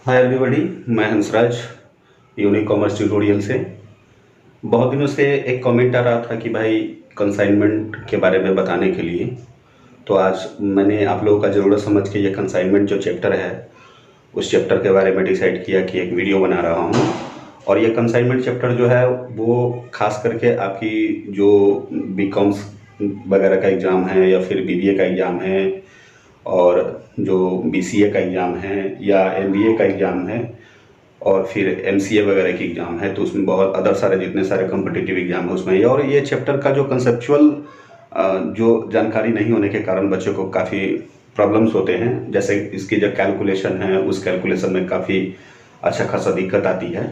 Hi everybody, मैं Hansraj unique commerce tutorial से। बहुत दिनों से एक कमेंट आ रहा था कि भाई कंसाइनमेंट के बारे में बताने के लिए, तो आज मैंने आप लोगों का ज़रूरत समझ के ये कंसाइनमेंट जो चैप्टर है उस चैप्टर के बारे में डिसाइड किया कि एक वीडियो बना रहा हूँ। और ये कंसाइनमेंट चैप्टर जो है वो खास करके आपकी जो बीकॉम्स वगैरह का एग्ज़ाम है या फिर बीबीए का एग्ज़ाम है और जो बीसीए का एग्ज़ाम है या एमबीए का एग्ज़ाम है और फिर एमसीए वगैरह की एग्ज़ाम है, तो उसमें बहुत अदर सारे जितने सारे कॉम्पिटिटिव एग्ज़ाम है उसमें है। और ये चैप्टर का जो कंसेप्चुअल जो जानकारी नहीं होने के कारण बच्चों को काफ़ी प्रॉब्लम्स होते हैं। जैसे इसकी जो कैलकुलेशन है उस कैलकुलेशन में काफ़ी अच्छा खासा दिक्कत आती है।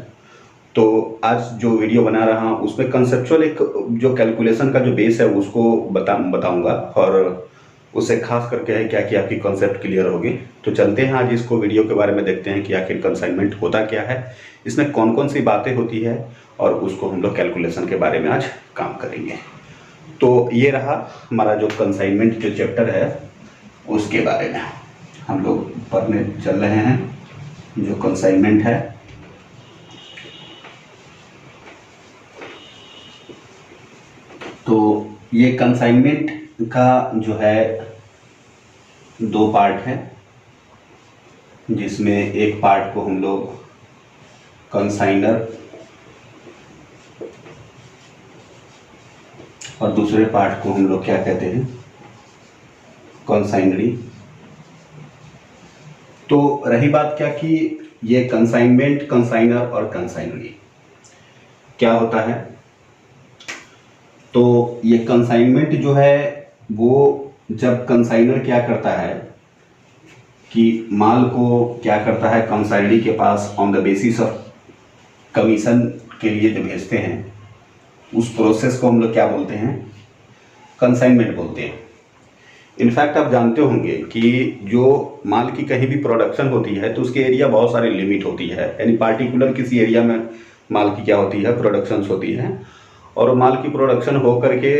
तो आज जो वीडियो बना रहा हूँ उसमें कंसेप्चुअल एक जो कैलकुलेशन का जो बेस है उसको बताऊंगा और उससे खास करके है क्या कि आपकी कॉन्सेप्ट क्लियर होगी। तो चलते हैं आज इसको वीडियो के बारे में देखते हैं कि आखिर कंसाइनमेंट होता क्या है, इसमें कौन कौन सी बातें होती है और उसको हम लोग कैलकुलेशन के बारे में आज काम करेंगे। तो ये रहा हमारा जो कंसाइनमेंट जो चैप्टर है उसके बारे में हम लोग पढ़ने चल रहे हैं। जो कंसाइनमेंट है तो ये कंसाइनमेंट का जो है दो पार्ट है, जिसमें एक पार्ट को हम लोग कंसाइनर और दूसरे पार्ट को हम लोग क्या कहते हैं, कंसाइनरी। तो रही बात क्या कि ये कंसाइनमेंट, कंसाइनर और कंसाइनरी क्या होता है। तो ये कंसाइनमेंट जो है वो जब कंसाइनर क्या करता है कि माल को क्या करता है कंसाइनरी के pass on the basis of commission के लिए जो भेजते हैं उस प्रोसेस को हम लोग क्या बोलते हैं, कंसाइनमेंट बोलते हैं। इनफैक्ट आप जानते होंगे कि जो माल की कहीं भी प्रोडक्शन होती है तो उसके एरिया बहुत सारे लिमिट होती है, यानी पार्टिकुलर किसी एरिया में माल की क्या होती है, प्रोडक्शंस होती है। और माल की प्रोडक्शन हो करके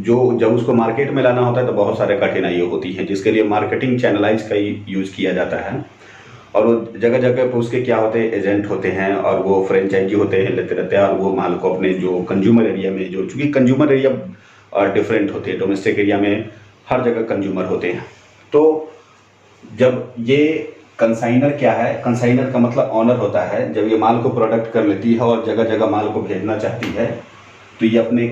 जो जब उसको मार्केट में लाना होता है तो बहुत सारे कठिनाइयाँ होती हैं, जिसके लिए मार्केटिंग चैनलाइज का ही यूज़ किया जाता है। और वो जगह जगह पर उसके क्या होते हैं, एजेंट होते हैं और वो फ्रेंचाइजी होते हैं, लेते रहते हैं और वो माल को अपने जो कंज्यूमर एरिया में, जो चूँकि कंज्यूमर एरिया डिफरेंट होते हैं, डोमेस्टिक एरिया में हर जगह कंज्यूमर होते हैं। तो जब ये कंसाइनर क्या है, कंसाइनर का मतलब ऑनर होता है। जब ये माल को प्रोडक्ट कर लेती है और जगह जगह माल को भेजना चाहती है तो ये अपने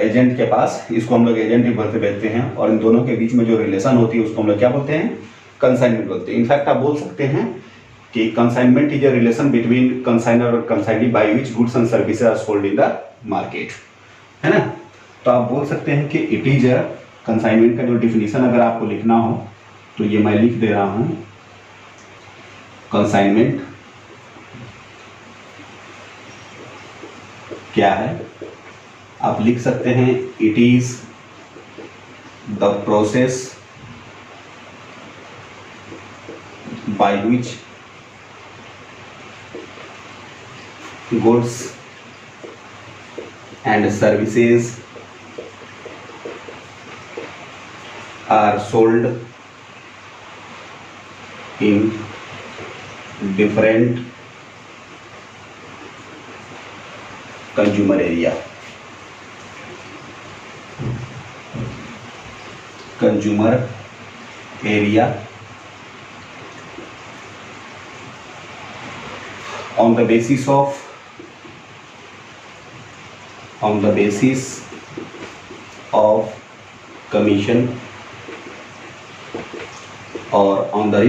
एजेंट के पास, इसको हम लोग एजेंट ही भरते भेजते हैं और इन दोनों के बीच में जो रिलेशन होती है उसको हम लोग क्या बोलते हैं, कंसाइनमेंट बोलते हैं। इनफैक्ट आप बोल सकते हैं कि consignment is a relation between consignor और consignee by which goods and services are sold in the market, है ना। तो आप बोल सकते हैं कि इट इज अ कंसाइनमेंट का जो डिफिनीशन अगर आपको लिखना हो तो ये मैं लिख दे रहा हूं। कंसाइनमेंट क्या है आप लिख सकते हैं, it is the process by which goods and services are sold in different consumer area, on the basis of commission or on the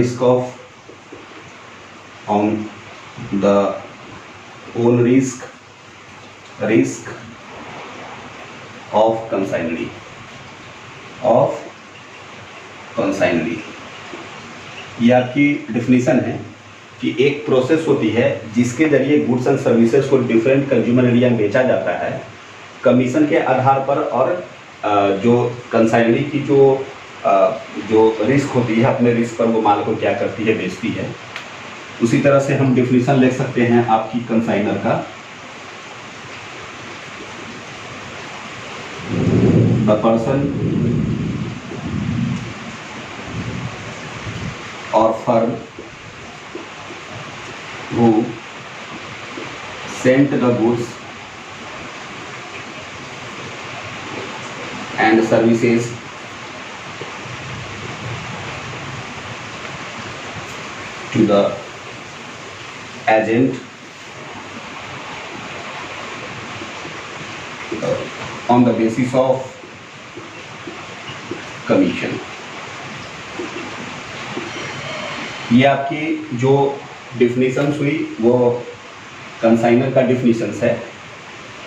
own risk of consignee ये आपकी डिफिनीशन है कि एक प्रोसेस होती है जिसके जरिए गुड्स एंड सर्विसेज को डिफरेंट कंज्यूमर एरिया में बेचा जाता है कमीशन के आधार पर। और जो कंसाइनरी की जो रिस्क होती है, अपने रिस्क पर वो माल को क्या करती है, बेचती है। उसी तरह से हम डिफिनीशन लिख सकते हैं आपकी कंसाइनर का, द पर्सन और firm who sent the goods and services to the agent on the basis of commission. ये आपकी जो डिफिनीशंस हुई वो कंसाइनर का डिफिनीशंस है,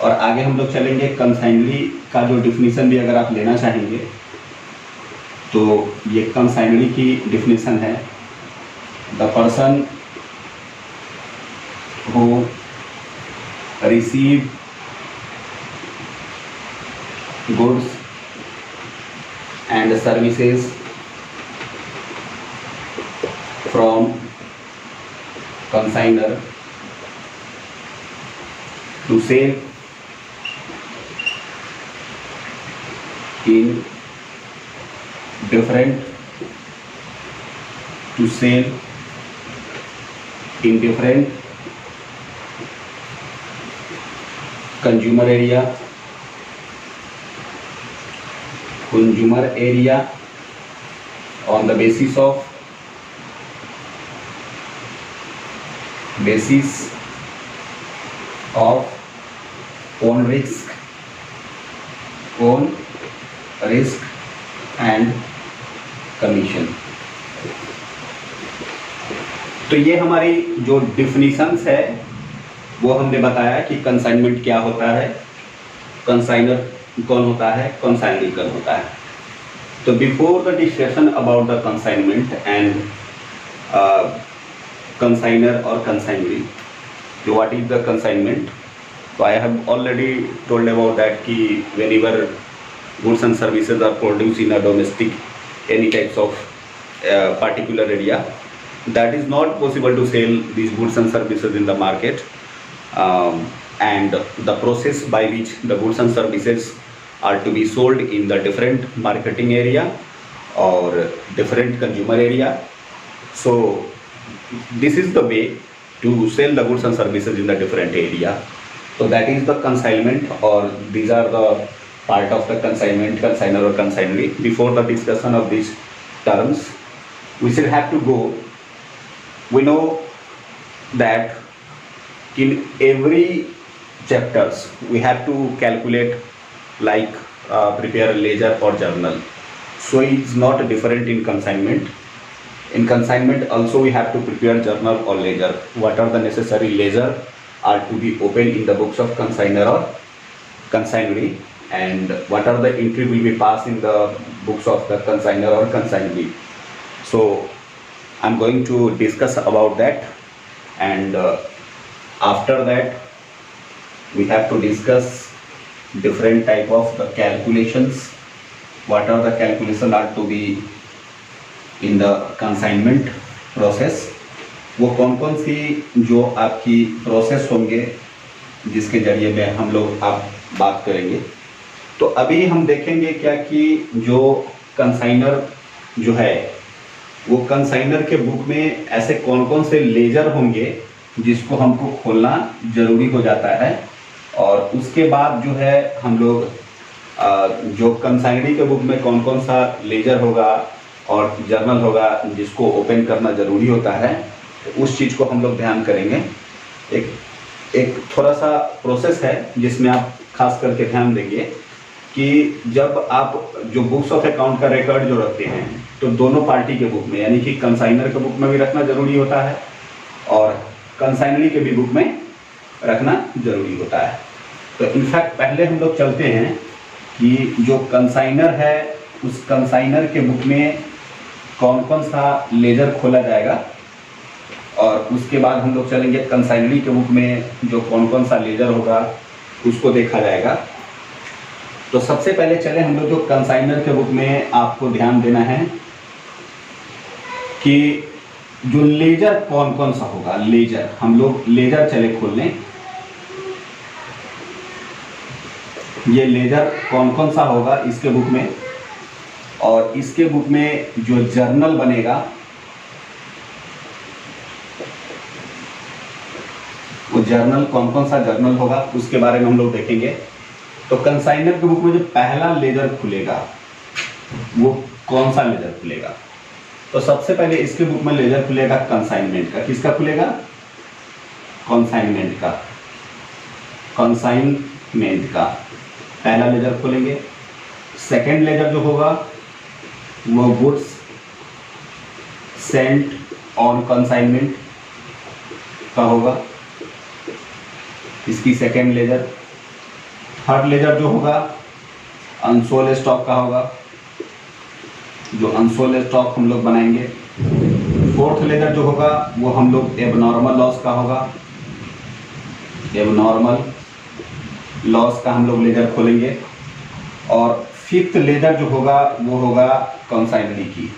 और आगे हम लोग चलेंगे कंसाइनरी का जो डिफिनीशन भी अगर आप लेना चाहेंगे तो ये कंसाइनरी की डिफिनीशन है, the person who receive goods and services from consignor to sell in different consumer area on the basis of own risk and commission। तो ये हमारी जो डिफिनीशंस है वो हमने बताया कि कंसाइनमेंट क्या होता है, कंसाइनर कौन होता है, कंसाइनरी कौन होता है। तो before the discussion about the consignment and consignor और कंसाइनरी, तो व्हाट इज द कंसाइनमेंट। तो I have already told about that कि whenever goods and services are produced in a domestic any types of particular area, that is not possible to sell these goods and services in the market, and the process by which the goods and services are to be sold in the different marketing area or different consumer area. So this is the way to sell the goods and services in the different area. So that is the consignment, or these are the part of the consignment, consignor or consignee. Before the discussion of these terms, we should have to go. We know that in every chapters we have to calculate, like prepare a ledger or journal. So it's not different in consignment. In consignment also we have to prepare journal or ledger. What are the necessary ledger are to be opened in the books of consignor or consignee, and what are the entry will be passed in the books of the consignor or consignee. So I'm going to discuss about that, and after that we have to discuss different type of the calculations. What are the calculation are to be in the consignment process, वो कौन कौन सी जो आपकी process होंगे जिसके जरिए में हम लोग आप बात करेंगे। तो अभी हम देखेंगे क्या कि जो कंसाइनर जो है वो कंसाइनर के बुक में ऐसे कौन कौन से लेजर होंगे जिसको हमको खोलना ज़रूरी हो जाता है, और उसके बाद जो है हम लोग जो कंसाइनरी के बुक में कौन कौन सा लेजर होगा और जर्नल होगा जिसको ओपन करना ज़रूरी होता है, तो उस चीज़ को हम लोग ध्यान करेंगे। एक थोड़ा सा प्रोसेस है जिसमें आप खास करके ध्यान देंगे कि जब आप जो बुक्स ऑफ अकाउंट का रिकॉर्ड जो रखते हैं तो दोनों पार्टी के बुक में, यानी कि कंसाइनर के बुक में भी रखना ज़रूरी होता है और कंसाइनरी के भी बुक में रखना ज़रूरी होता है। तो इनफैक्ट पहले हम लोग चलते हैं कि जो कंसाइनर है उस कंसाइनर के बुक में कौन कौन सा लेजर खोला जाएगा, और उसके बाद हम लोग चलेंगे कंसाइनरी के बुक में जो कौन कौन सा लेजर होगा उसको देखा जाएगा। तो सबसे पहले चले हम लोग जो कंसाइनर के बुक में आपको ध्यान देना है कि जो लेजर कौन कौन सा होगा। लेजर हम लोग लेजर चले खोलने, ये लेजर कौन कौन सा होगा इसके बुक में, और इसके बुक में जो जर्नल बनेगा वो जर्नल कौन कौन सा जर्नल होगा उसके बारे में हम लोग देखेंगे। तो कंसाइनर की बुक में जो पहला लेजर खुलेगा वो कौन सा लेजर खुलेगा? तो सबसे पहले इसके बुक में लेजर खुलेगा कंसाइनमेंट का। किसका खुलेगा? कंसाइनमेंट का। कंसाइनमेंट का पहला लेजर खोलेंगे। सेकेंड लेजर जो होगा वो गुड्स सेंट ऑन कंसाइनमेंट का होगा, इसकी सेकेंड लेजर। थर्ड लेजर जो होगा अनसोल्ड स्टॉक का होगा, जो अनसोल्ड स्टॉक हम लोग बनाएंगे। फोर्थ लेजर जो होगा वो हम लोग एबनॉर्मल लॉस का होगा, एबनॉर्मल लॉस का हम लोग लेजर खोलेंगे। और फिफ्थ लेजर जो होगा वो होगा कंसाइनरी की।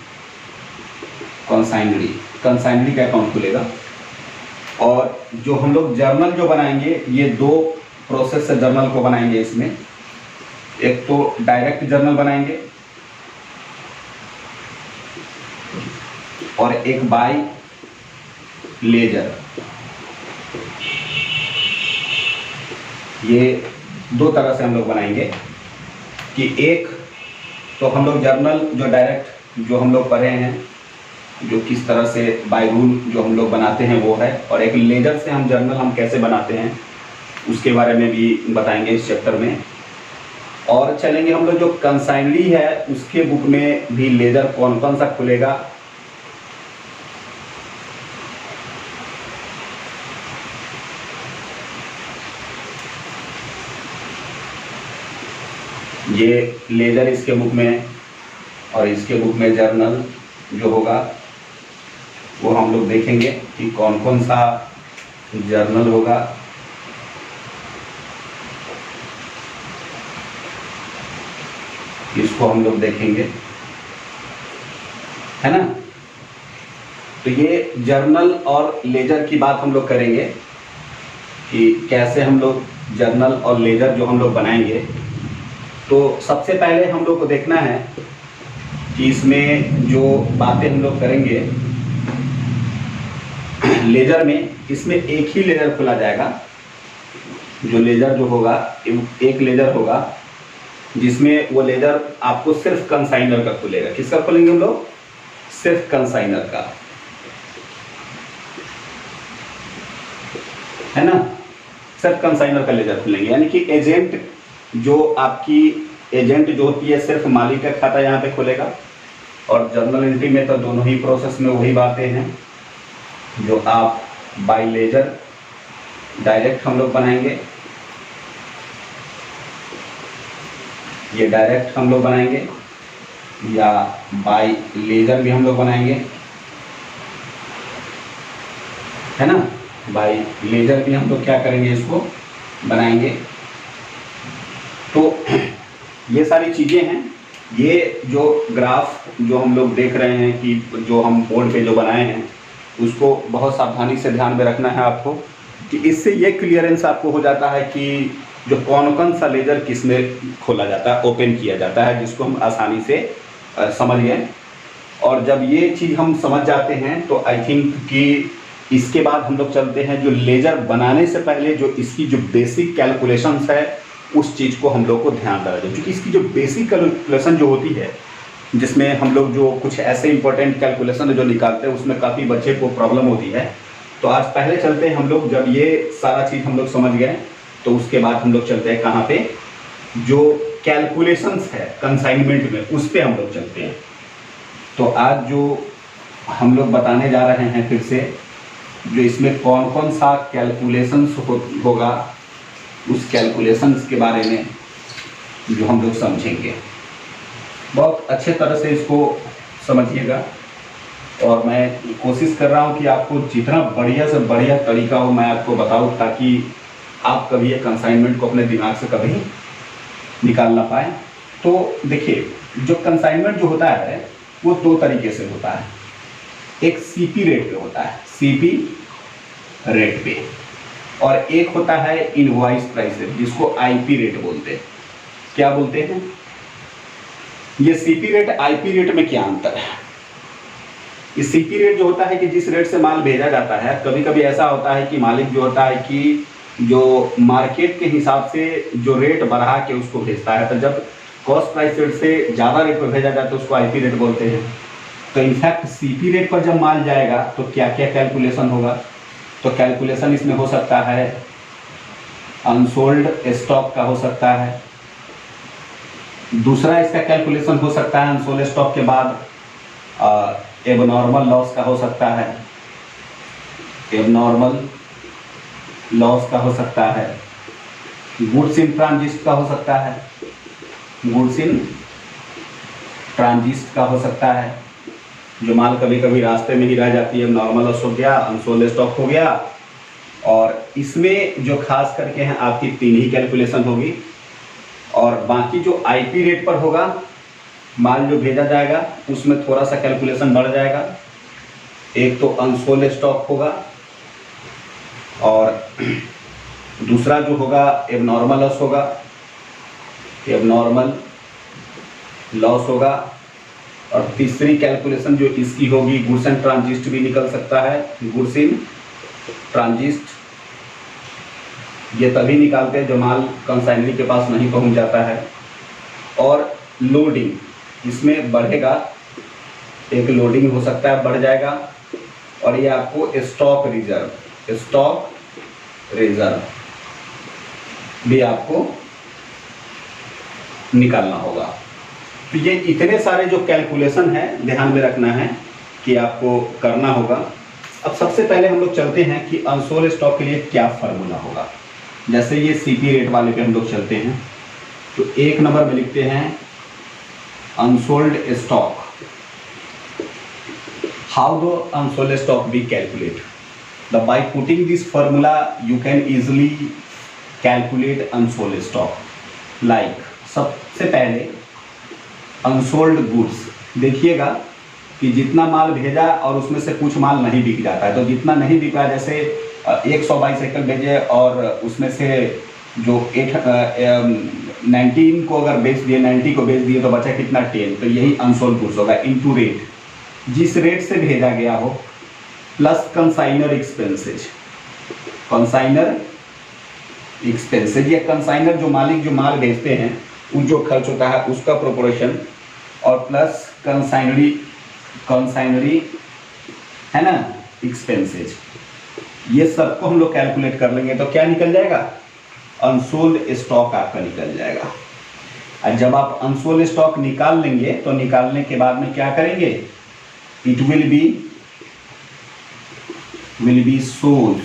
कंसाइनरी का अकाउंट खुलेगा। और जो हम लोग जर्नल जो बनाएंगे ये दो प्रोसेस से जर्नल को बनाएंगे इसमें। एक तो डायरेक्ट जर्नल बनाएंगे और एक बाय लेजर। ये दो तरह से हम लोग बनाएंगे कि एक तो हम लोग जर्नल जो डायरेक्ट जो हम लोग पढ़े हैं, जो किस तरह से बाय रूल जो हम लोग बनाते हैं वो है, और एक लेजर से हम जर्नल हम कैसे बनाते हैं उसके बारे में भी बताएंगे इस चैप्टर में। और चलेंगे हम लोग जो कंसाइनरी है उसके बुक में भी लेजर कौन कौन सा खुलेगा। ये लेजर इसके बुक में और इसके बुक में जर्नल जो होगा वो हम लोग देखेंगे कि कौन कौन सा जर्नल होगा। इसको हम लोग देखेंगे, है ना। तो ये जर्नल और लेजर की बात हम लोग करेंगे कि कैसे हम लोग जर्नल और लेजर जो हम लोग बनाएंगे। तो सबसे पहले हम लोग को देखना है कि इसमें जो बातें हम लोग करेंगे लेजर में, इसमें एक ही लेजर खोला जाएगा। जो लेजर जो होगा एक लेजर होगा जिसमें वो लेजर आपको सिर्फ कंसाइनर का खुलेगा। किसका खोलेंगे हम लोग? सिर्फ कंसाइनर का, है ना। सिर्फ कंसाइनर का लेजर खुलेंगे, यानी कि एजेंट जो आपकी एजेंट जो होती है सिर्फ मालिक का खाता यहाँ पे खुलेगा। और जर्नल एंट्री में तो दोनों ही प्रोसेस में वही बातें हैं जो आप बाय लेजर डायरेक्ट हम लोग बनाएंगे, ये डायरेक्ट हम लोग बनाएंगे, या बाय लेजर भी हम लोग बनाएंगे, है ना। बाय लेजर भी हम लोग क्या करेंगे, इसको बनाएंगे। तो ये सारी चीज़ें हैं। ये जो ग्राफ जो हम लोग देख रहे हैं कि जो हम बोर्ड पे जो बनाए हैं उसको बहुत सावधानी से ध्यान में रखना है आपको, कि इससे ये क्लियरेंस आपको हो जाता है कि जो कौन कौन सा लेजर किस में खोला जाता है, ओपन किया जाता है, जिसको हम आसानी से समझ गए। और जब ये चीज़ हम समझ जाते हैं तो आई थिंक कि इसके बाद हम लोग चलते हैं जो लेजर बनाने से पहले जो इसकी जो बेसिक कैलकुलेशंस है उस चीज़ को हम लोग को ध्यान रखना चाहिए। क्योंकि इसकी जो बेसिक कैलकुलेशन जो होती है, जिसमें हम लोग जो कुछ ऐसे इंपॉर्टेंट कैलकुलेशन जो निकालते हैं उसमें काफ़ी बच्चे को प्रॉब्लम होती है। तो आज पहले चलते हैं हम लोग, जब ये सारा चीज़ हम लोग समझ गए तो उसके बाद हम लोग चलते हैं कहाँ पे, जो कैलकुलेशंस है कंसाइनमेंट में उस पर हम लोग चलते हैं। तो आज जो हम लोग बताने जा रहे हैं फिर से, जो इसमें कौन कौन सा कैलकुलेशंस होगा उस कैलकुलेशंस के बारे में जो हम लोग समझेंगे। बहुत अच्छे तरह से इसको समझिएगा और मैं कोशिश कर रहा हूँ कि आपको जितना बढ़िया से बढ़िया तरीका हो मैं आपको बताऊँ, ताकि आप कभी एक कंसाइनमेंट को अपने दिमाग से कभी निकाल ना पाए। तो देखिए, जो कंसाइनमेंट जो होता है वो दो तरीके से होता है। एक सीपी रेट पे होता है, सीपी रेट पे, और एक होता है इनवॉइस प्राइस रेट, जिसको आईपी रेट बोलते हैं। क्या बोलते हैं? ये सीपी रेट आईपी रेट में क्या अंतर है? इस सीपी रेट जो होता है कि जिस रेट से माल भेजा जाता है, कभी कभी ऐसा होता है कि मालिक जो होता है कि जो मार्केट के हिसाब से जो रेट बढ़ा के उसको भेजता है, तो जब कॉस्ट प्राइस रेट से ज़्यादा रेट पर भेजा जाता है तो उसको आईपी रेट बोलते हैं। तो इनफैक्ट सीपी रेट पर जब माल जाएगा तो क्या क्या कैलकुलेशन होगा, तो कैलकुलेशन इसमें हो सकता है अनसोल्ड स्टॉक का हो सकता है। दूसरा इसका कैलकुलेशन हो सकता है अनसोल्ड स्टॉक के बाद एबनॉर्मल लॉस का हो सकता है, एबनॉर्मल लॉस का हो सकता है, गुड्स इन ट्रांजिट का हो सकता है, गुड्स इन ट्रांजिट का हो सकता है, जो माल कभी कभी रास्ते में ही रह जाती है, नॉर्मल लॉस हो गया, अनसोल्ड स्टॉक हो गया। और इसमें जो खास करके हैं आपकी 3 ही कैलकुलेशन होगी, और बाकी जो आईपी रेट पर होगा माल जो भेजा जाएगा उसमें थोड़ा सा कैलकुलेशन बढ़ जाएगा। एक तो अनसोल्ड स्टॉक होगा और दूसरा जो होगा एबनॉर्मल लॉस होगा, एबनॉर्मल लॉस होगा। और तीसरी कैलकुलेशन जो इसकी होगी गुड्स इन ट्रांजिट भी निकल सकता है, गुड्स इन ट्रांजिट ये तभी निकालते हैं जब माल कंसाइनरी के पास नहीं पहुंच जाता है। और लोडिंग इसमें बढ़ेगा, एक लोडिंग हो सकता है बढ़ जाएगा। और ये आपको स्टॉक रिजर्व, स्टॉक रिजर्व भी आपको निकालना होगा। तो ये इतने सारे जो कैलकुलेशन है ध्यान में रखना है कि आपको करना होगा। अब सबसे पहले हम लोग चलते हैं कि अनसोल्ड स्टॉक के लिए क्या फार्मूला होगा। जैसे ये सीपी रेट वाले पे हम लोग चलते हैं, तो 1 नंबर में लिखते हैं unsold stock. How to unsold stock be calculate? The by putting this formula you can easily calculate unsold stock. Like सबसे पहले अनसोल्ड गुड्स, देखिएगा कि जितना माल भेजा और उसमें से कुछ माल नहीं बिक जाता है, तो जितना नहीं बिका, जैसे 100 बाईसाइकिल भेजे और उसमें से जो 19 को अगर बेच दिए, 90 को बेच दिए तो बचा कितना 10, तो यही अनसोल्ड गुड्स होगा इनटू रेट, जिस रेट से भेजा गया हो plus consignor expenses. Consignor expenses या कंसाइनर जो मालिक जो माल भेजते हैं उन जो खर्च होता है उसका प्रोपोर्शन, और प्लस कंसाइनरी है ना एक्सपेंसेज, ये सबको हम लोग कैलकुलेट कर लेंगे तो क्या निकल जाएगा? अनसोल्ड स्टॉक आपका निकल जाएगा। और जब आप अनसोल्ड स्टॉक निकाल लेंगे तो निकालने के बाद में क्या करेंगे? It will be sold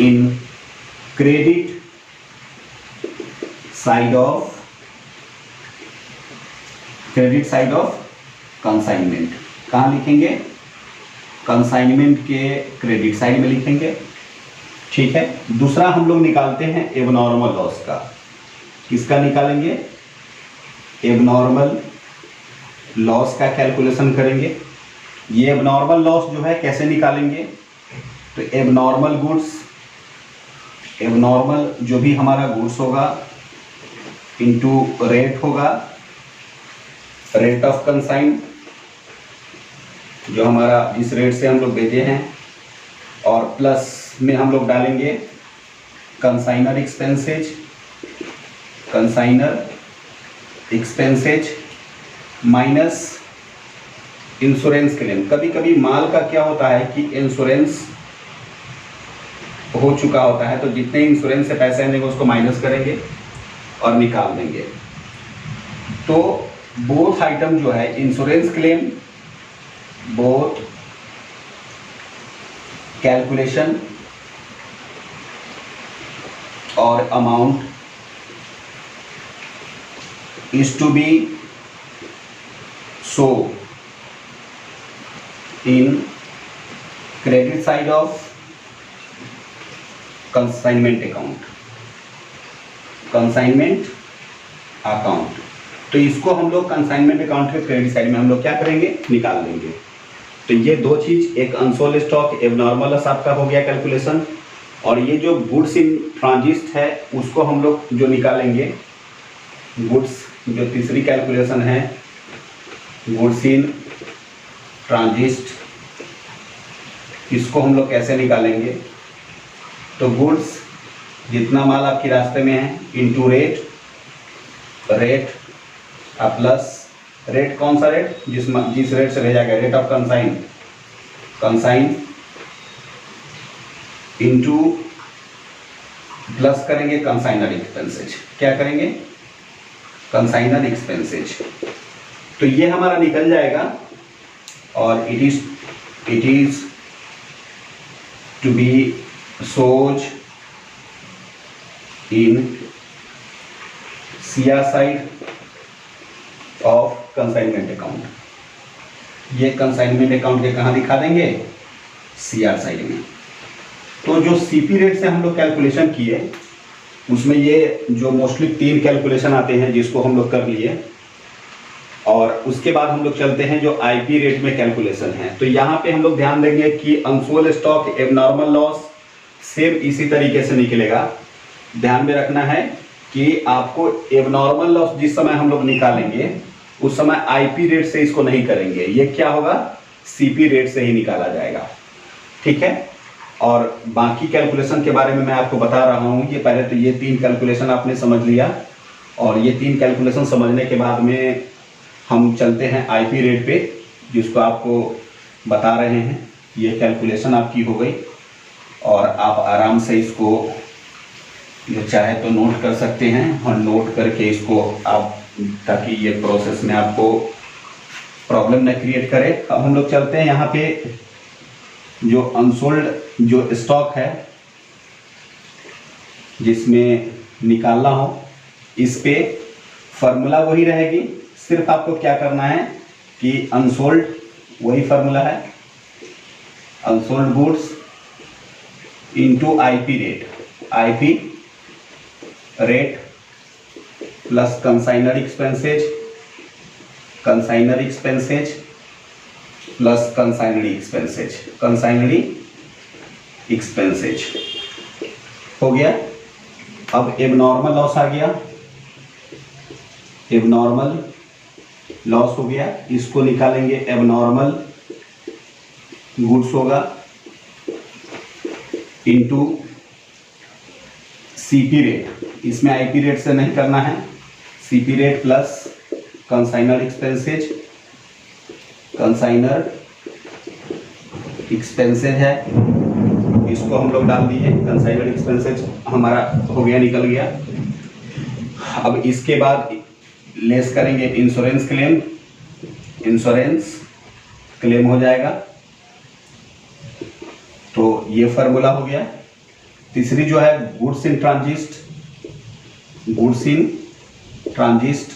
in credit side of consignment. कहाँ लिखेंगे? कंसाइनमेंट के क्रेडिट साइड में लिखेंगे, ठीक है। दूसरा हम लोग निकालते हैं एबनॉर्मल लॉस का। किसका निकालेंगे? एबनॉर्मल लॉस का कैलकुलेशन करेंगे। ये एबनॉर्मल लॉस जो है कैसे निकालेंगे? तो एबनॉर्मल गुड्स, एबनॉर्मल जो भी हमारा गुड्स होगा इनटू रेट होगा, रेट ऑफ कंसाइन जो हमारा जिस रेट से हम लोग भेजे हैं, और प्लस में हम लोग डालेंगे consignor expenses minus insurance claim. कभी कभी माल का क्या होता है कि इंश्योरेंस हो चुका होता है, तो जितने इंश्योरेंस से पैसे आएंगे उसको माइनस करेंगे और निकाल देंगे। तो बोथ आइटम जो है इंश्योरेंस क्लेम, बोथ कैलकुलेशन और amount is to be show in credit side of consignment account. तो इसको हम लोग कंसाइनमेंट अकाउंट के क्रेडिट साइड में हम लोग क्या करेंगे? निकाल देंगे। तो ये दो चीज, एक अनसोल्ड स्टॉक एबनॉर्मल लॉस आपका हो गया कैलकुलेशन, और ये जो गुड्स इन ट्रांजिट है उसको हम लोग जो निकालेंगे, गुड्स जो तीसरी कैलकुलेशन है गुड्स इन ट्रांजिस्ट, इसको हम लोग कैसे निकालेंगे? तो गुड्स जितना माल आपके रास्ते में है इनटू रेट प्लस रेट, कौन सा रेट? जिस रेट से भेजा गया, rate of consign into plus करेंगे कंसाइनर एक्सपेंसेज। क्या करेंगे? Consignor expenses. तो ये हमारा निकल जाएगा और it is to be shows in CR side of consignment account. ये कंसाइनमेंट अकाउंट के कहाँ दिखा देंगे? CR साइड में। तो जो CP रेट से हम लोग कैलकुलेशन किए उसमें ये जो मोस्टली 3 कैलकुलेशन आते हैं जिसको हम लोग कर लिए, और उसके बाद हम लोग चलते हैं जो IP रेट में कैलकुलेशन है। तो यहाँ पे हम लोग ध्यान देंगे कि unsold stock abnormal loss same इसी तरीके से निकलेगा। ध्यान में रखना है कि आपको एबनॉर्मल लॉस जिस समय हम लोग निकालेंगे उस समय IP रेट से इसको नहीं करेंगे, ये क्या होगा? CP रेट से ही निकाला जाएगा। ठीक है, और बाकी कैलकुलेशन के बारे में मैं आपको बता रहा हूँ कि पहले तो ये 3 कैलकुलेशन आपने समझ लिया, और ये 3 कैलकुलेशन समझने के बाद में हम चलते हैं IP रेट पे, जिसको आपको बता रहे हैं। ये कैलकुलेशन आपकी हो गई और आप आराम से इसको जो चाहे तो नोट कर सकते हैं, और नोट करके इसको आप, ताकि ये प्रोसेस में आपको प्रॉब्लम न क्रिएट करे। अब हम लोग चलते हैं यहाँ पे जो अनसोल्ड जो स्टॉक है जिसमें निकालना हो, इस पे फॉर्मूला वही रहेगी, सिर्फ आपको क्या करना है कि अनसोल्ड वही फार्मूला है, unsold goods into IP rate plus consignor expenses plus consignee expenses हो गया। अब एबनॉर्मल लॉस आ गया, एबनॉर्मल लॉस हो गया, इसको निकालेंगे। एबनॉर्मल गुड्स होगा इनटू CP रेट, इसमें IP रेट से नहीं करना है, CP rate plus consignor expenses है, इसको हम लोग डाल दिए। कंसाइनर एक्सपेंसेज हमारा हो गया, निकल गया। अब इसके बाद लेस करेंगे इंश्योरेंस क्लेम हो जाएगा। तो ये फार्मूला हो गया। तीसरी जो है गुड्स इन ट्रांजिस्ट,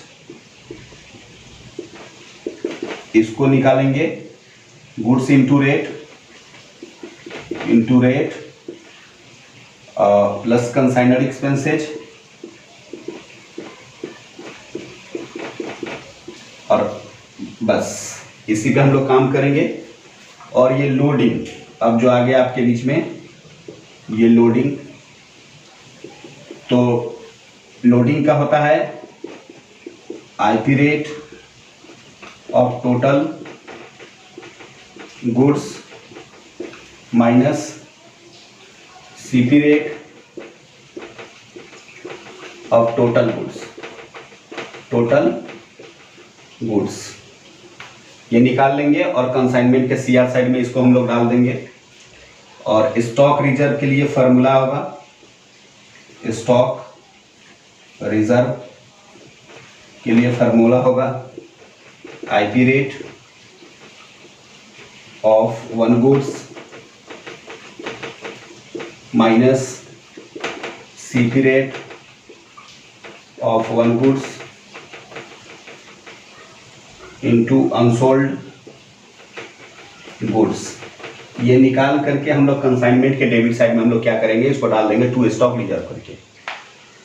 इसको निकालेंगे। Goods into rate plus consignor expenses, और बस इसी पे हम लोग काम करेंगे। और ये लोडिंग, अब जो आ गया आपके बीच में ये लोडिंग, तो लोडिंग का होता है IP rate of total goods minus CP rate of total goods, ये निकाल लेंगे और कंसाइनमेंट के CR साइड में इसको हम लोग डाल देंगे। और स्टॉक रिजर्व के लिए फार्मूला होगा, स्टॉक रिजर्व के लिए फार्मूला होगा IP rate of 1 goods minus CP rate of 1 goods into unsold goods. ये निकाल करके हम लोग कंसाइनमेंट के डेबिट साइड में हम लोग क्या करेंगे, इसको डाल देंगे टू स्टॉक रिजर्व करके।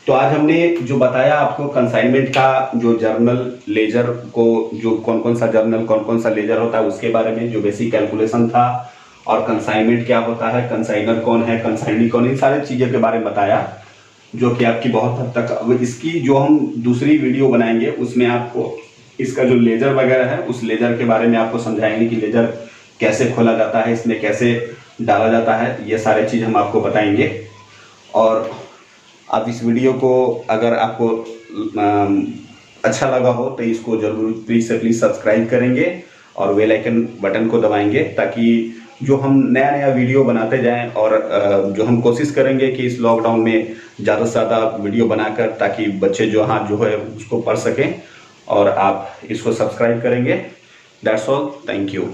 तो आज हमने जो बताया आपको कंसाइनमेंट का जो जर्नल लेजर को, जो कौन कौन सा जर्नल कौन कौन सा लेजर होता है उसके बारे में, जो बेसिक कैलकुलेशन था, और कंसाइनमेंट क्या होता है, कंसाइनर कौन है, कंसाइनी कौन, इन सारी चीज़ों के बारे में बताया, जो कि आपकी बहुत हद तक, अब इसकी जो हम दूसरी वीडियो बनाएंगे उसमें आपको इसका जो लेजर वगैरह है उस लेजर के बारे में आपको समझाएंगे कि लेजर कैसे खोला जाता है, इसमें कैसे डाला जाता है, ये सारे चीज़ हम आपको बताएंगे। और आप इस वीडियो को अगर आपको अच्छा लगा हो तो इसको जरूर प्लीज़ से प्लीज़ सब्सक्राइब करेंगे और बेल आइकन बटन को दबाएंगे, ताकि जो हम नया नया वीडियो बनाते जाएं और जो हम कोशिश करेंगे कि इस लॉकडाउन में ज़्यादा से ज़्यादा वीडियो बनाकर, ताकि बच्चे जो हाँ जो है उसको पढ़ सकें, और आप इसको सब्सक्राइब करेंगे। That's all, thank you.